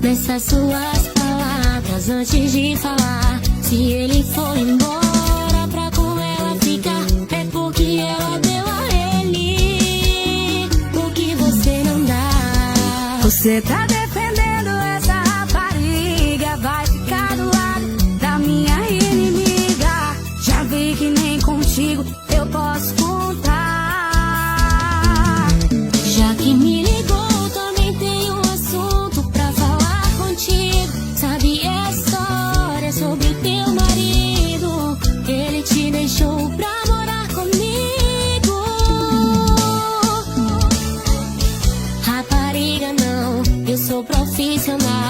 nessas suas palavras antes de falar. Se ele for embora pra com ela ficar, é porque ela deu a ele o que você não dá. Você tá defendendo essa rapariga, vai ficar do lado da minha inimiga. Já vi que nem contigo eu posso contar. Já que me ligou, também tenho um assunto pra falar contigo. Sabe a história sobre o teu marido? Ele te deixou pra morar comigo. Rapariga não, eu sou profissional.